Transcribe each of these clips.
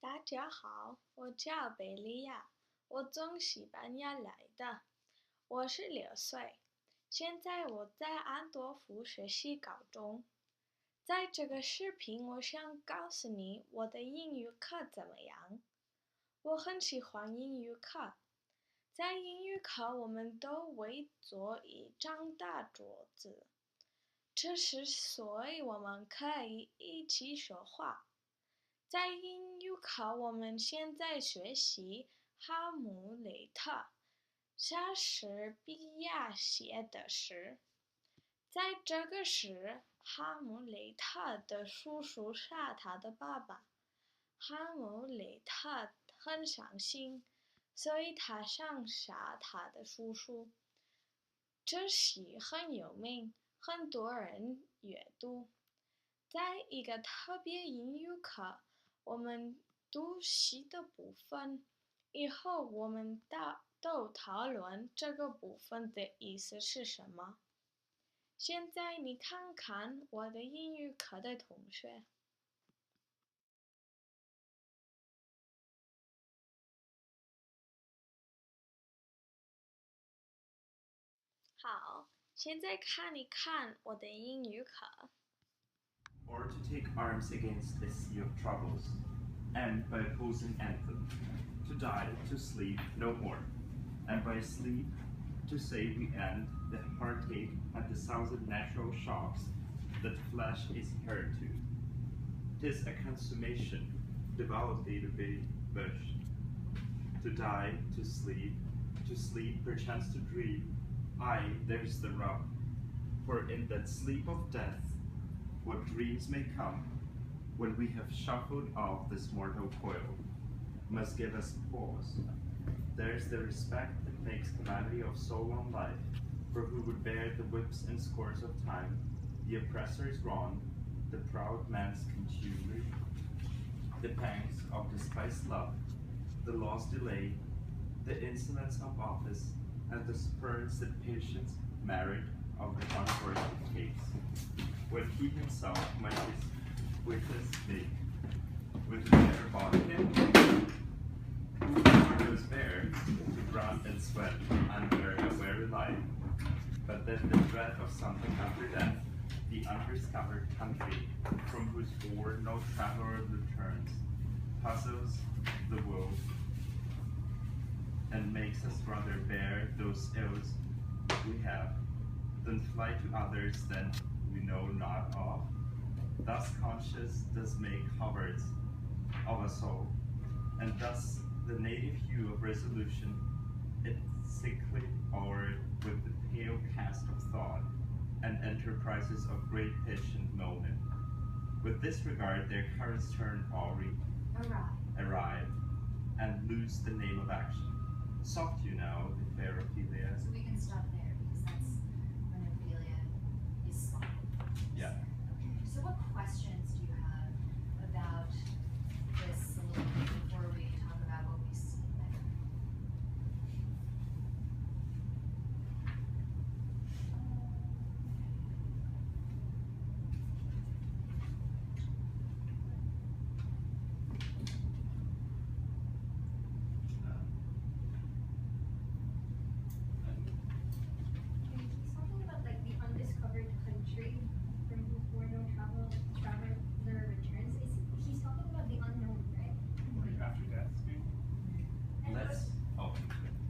大家好，我叫贝利亚，我从西班牙来的，我是6岁，现在我在安多夫学习高中。在这个视频，我想告诉你我的英语课怎么样。我很喜欢英语课，在英语课我们都会坐一张大桌子，这是所以我们可以一起说话。在英语课，我们现在学习哈姆雷特，莎士比亚写的诗。在这个诗，哈姆雷特的叔叔杀他的爸爸，哈姆雷特很伤心，所以他想杀他的叔叔。这诗很有名，很多人阅读。在一个特别英语课，我们读诗的部分，以后我们都讨论这个部分的意思是什么。现在你看看我的英语课的同学。好，现在看一看我的英语课。Or to take arms against a sea of troubles, and by opposing anthem, to die, to sleep no more, and by sleep, to say we end the heartache and the thousand natural shocks that flesh is heir to. 'Tis a consummation, devoutly the bush. To die, to sleep, perchance to dream. Aye, there's the rub. For in that sleep of death, what dreams may come, when we have shuffled off this mortal coil, must give us pause. There's the respect that makes calamity of so long life, for who would bear the whips and scores of time, the oppressor's wrong, the proud man's contumely, the pangs of despised love, the law's delay, the insolence of office, and the spurns that patience merit of the unworthy case, when he himself might his witness make, with the better body him, who goes bare to grunt and sweat under a weary life, but that the dread of something after death, the undiscovered country, from whose board no traveller returns, puzzles the world, and makes us rather bear those ills we have, than fly to others than we know not of. Thus conscious does make howards of a soul, and thus the native hue of resolution, its sickly o'ered with the pale cast of thought, and enterprises of great pitch and moment. With this regard their currents turn awry, and lose the name of action. Soft you now, the fair Ophelia. So we can stop there because that's when Ophelia is sloppy. Yeah. Okay. So what questions do you have about this a little bit before we talk about what we see better? He's talking about like the undiscovered country from where no traveler returns. He's talking about the unknown, right? Like after death, maybe? And Let's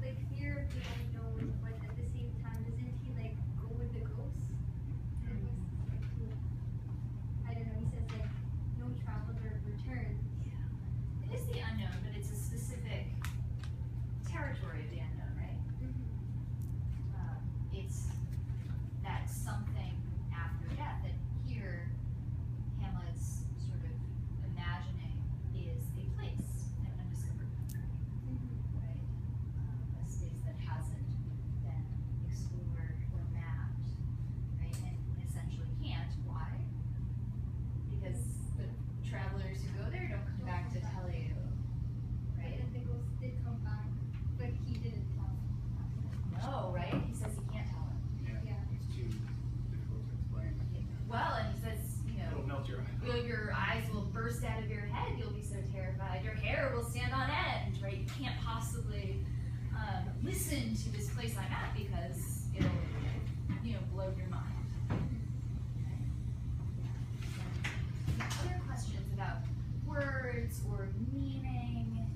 like fear of the unknown, but at the same time, doesn't he like go with the ghosts? And it was like, I don't know. He says like no traveler returns. Yeah. It is the unknown, but it's a specific territory of the unknown, right? It's that something after death that here Hamlet's sort of imagining is a place, an undiscovered country, right? A space that hasn't been explored or mapped, right? And essentially can't. Why? Because the travelers who go there don't come back to tell you, right? And the ghost did come back, but he didn't tell him. No, right? He says he can't tell him. Yeah. It's too difficult to explain. Well, and he says, It'll melt your eye. your eyes will burn burst out of your head. You'll be so terrified. Your hair will stand on end, right? You can't possibly listen to this place I'm at because it'll, blow your mind. Okay. Other questions about words or meaning?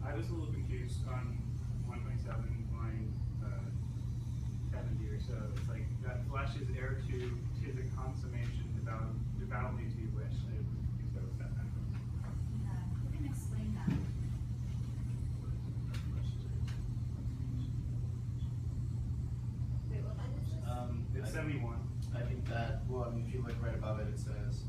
I was a little confused on 127, line 70 or so. It's like that flesh is heir to, tis a consummation, devoutly to you wish. I was confused about what that meant. Yeah, who can explain that? Wait, what line is this? It's 71. I think that, well, I mean, if you look right above it, it says,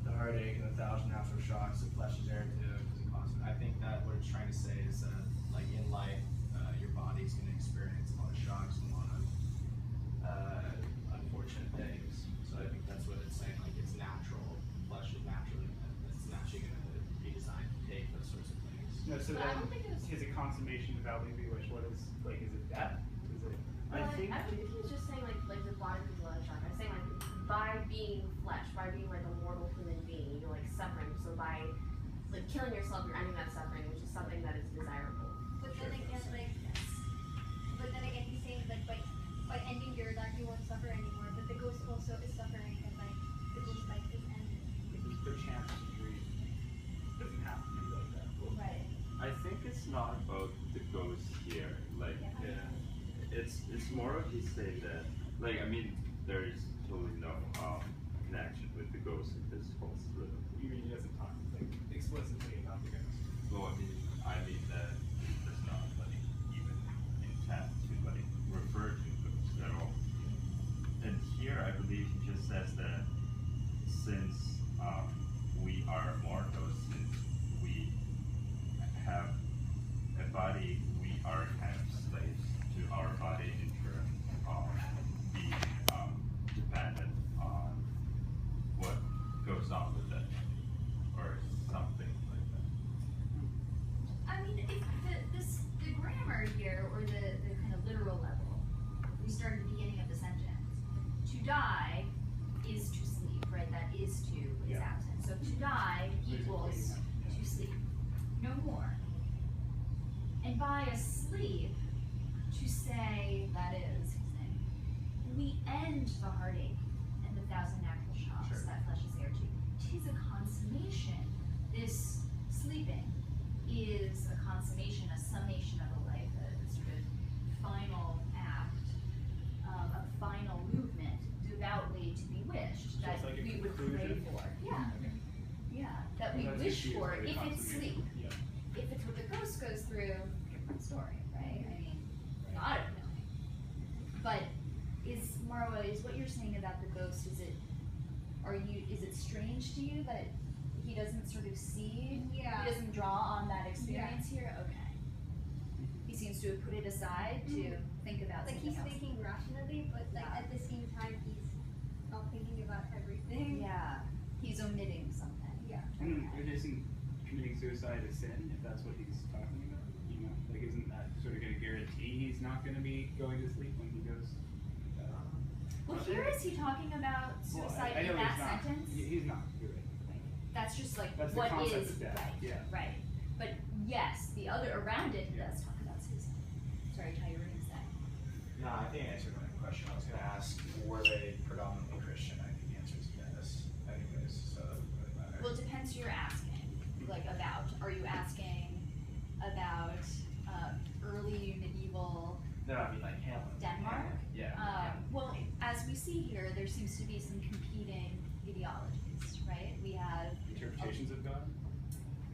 the heartache and 1,000 natural shocks, the flesh is heir to, is a constant. I think that what it's trying to say is that, like, in life, your body's going to experience a lot of shocks and a lot of unfortunate things. So I think that's what it's saying, like, it's natural. Flesh is naturally going to be designed to take those sorts of things. No, so But I then, don't think it was. tis a consummation, devoutly to you wish. What is, like, is it death? Is it? I think I think he was just saying like the body was a lot of shock. I was saying like by being flesh, by being like a mortal human being, you're like suffering. So by like killing yourself, you're ending that suffering, which is something that is desirable. But then again, he's saying like by ending your life, you won't suffer anymore. But the ghost also is suffering, and like the ghost life is ending. If it's perchance to dream, it doesn't have to be like that. Right. I think it's not about the ghost here. Like, it's more of he say that. Like, I mean, there is totally no connection with the ghost in this whole split. You mean he doesn't talk like explicitly about the ghost? Well, I mean that he does not like even intend to like refer to ghosts at all. And here, I believe he just says that since we are mortals, since we have a body, we are kind of slaves to our body in terms of being dependent on what goes on with it, or something like that. I mean, if the grammar here, or the kind of literal level, we start at the beginning of the sentence. To die is to sleep, right? That is to is absent. So to die equals to sleep. No more. And by asleep, to say, that is, we end the heartache and the 1,000 natural shocks that flesh is heir to. 'Tis a consummation. This sleeping is a consummation, a summation of a life, a sort of final act, a final movement, devoutly to be wished, that like a we would conclusion? pray for. Yeah. Okay. Yeah, that we Well, that's wish confused for by the if it's consummation. sleep. Yeah. If it's what the ghost goes through, different story, right? I mean, not knowing. But is Marwa, is what you're saying about the ghost, is it strange to you that he doesn't sort of see, Yeah. he doesn't draw on that experience here? Okay. He seems to have put it aside to think about Like something he's else. thinking rationally, but like at the same time he's not thinking about everything. Yeah, he's omitting something. Yeah. And isn't committing suicide a sin if that's what he's talking about? You know, like isn't that sort of going to guarantee he's not going to be going to sleep when he goes? Well, here is he talking about suicide I know in that he's not. sentence? He's not. You're right. That's just like That's the what concept is of death, right, yeah. right. But yes, the other around it Yeah. does talk about suicide. Sorry, Ty, you were gonna say. No, I think I answered my question. I was going to ask, were they predominantly Christian? I think the answer is yes. Anyways, so that doesn't really matter. Well, it depends who you're asking. Like about, are you asking about early medieval No, I mean like Hamlet. Denmark? Yeah. Well, as we see here, there seems to be some competing ideologies, right? We have Interpretations of God.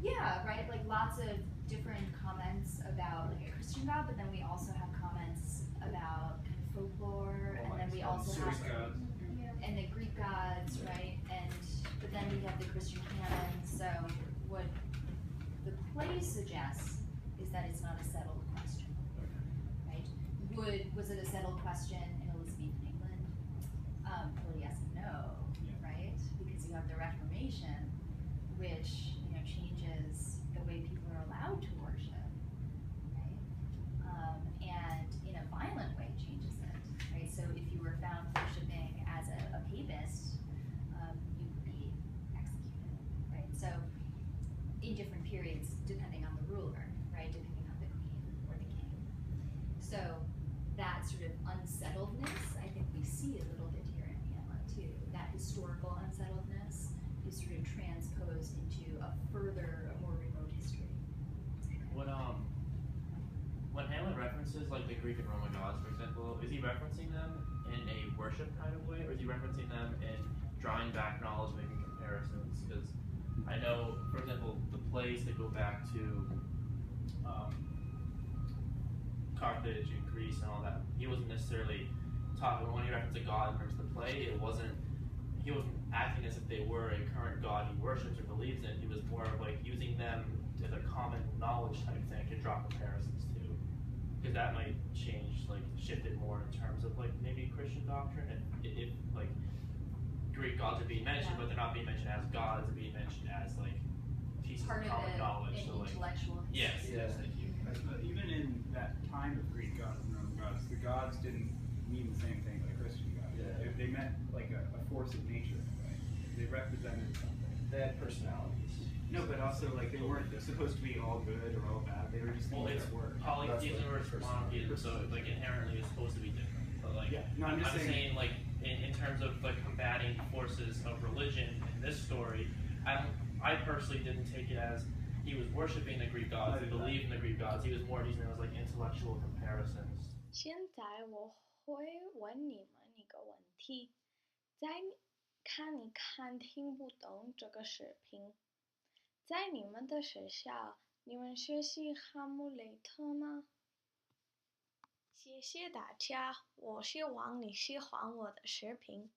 yeah, right. Like lots of different comments about like a Christian God, but then we also have comments about kind of folklore, and then we also have Greek gods. and the Greek gods, right? And but then we have the Christian canon. So what the play suggests is that it's not a settled question, right? Was it a settled question in Elizabethan England? Well, yes and no, right? Because you have the Reformation, which changes the way people are allowed to worship, right? And in a violent way changes it, right? So if you were found worshiping as a papist, you would be unsettledness, I think we see a little bit here in Hamlet too. That historical unsettledness is sort of transposed into a more remote history. When Hamlet references like the Greek and Roman gods, for example, is he referencing them in a worship kind of way, or is he referencing them in drawing back knowledge, making comparisons? Because I know, for example, the plays that go back to Carthage and Greece and all that, he wasn't necessarily talking, when he referenced a god in terms of the play, he wasn't acting as if they were a current god he worships or believes in. He was more of like using them as a common knowledge type thing to draw comparisons to. Because that might shift it more in terms of like maybe Christian doctrine, and if like Greek gods are being mentioned, but they're not being mentioned as gods, they're being mentioned as like pieces Part of common knowledge. An So like, intellectual history. yes, thank you. Even in that time of Greek gods and Roman gods, the gods didn't mean the same thing like Christian gods. Yeah. They meant like a force of nature in a way. They represented something. They had personalities. No, but also like they weren't supposed to be all good or all bad. They were just Well, things it's that were. polytheism That's versus what monotheism, so like inherently it's supposed to be different. But like, Yeah. No, I'm just saying like in terms of like combating forces of religion in this story, I personally didn't take it as he was worshiping the Greek gods, he believed in the Greek gods. He was more using them as like intellectual comparisons. 现在我会问你们一个问题，看听不懂这个视频，在你们的学校，你们学习哈姆雷特吗？谢谢大家，我希望你喜欢我的视频。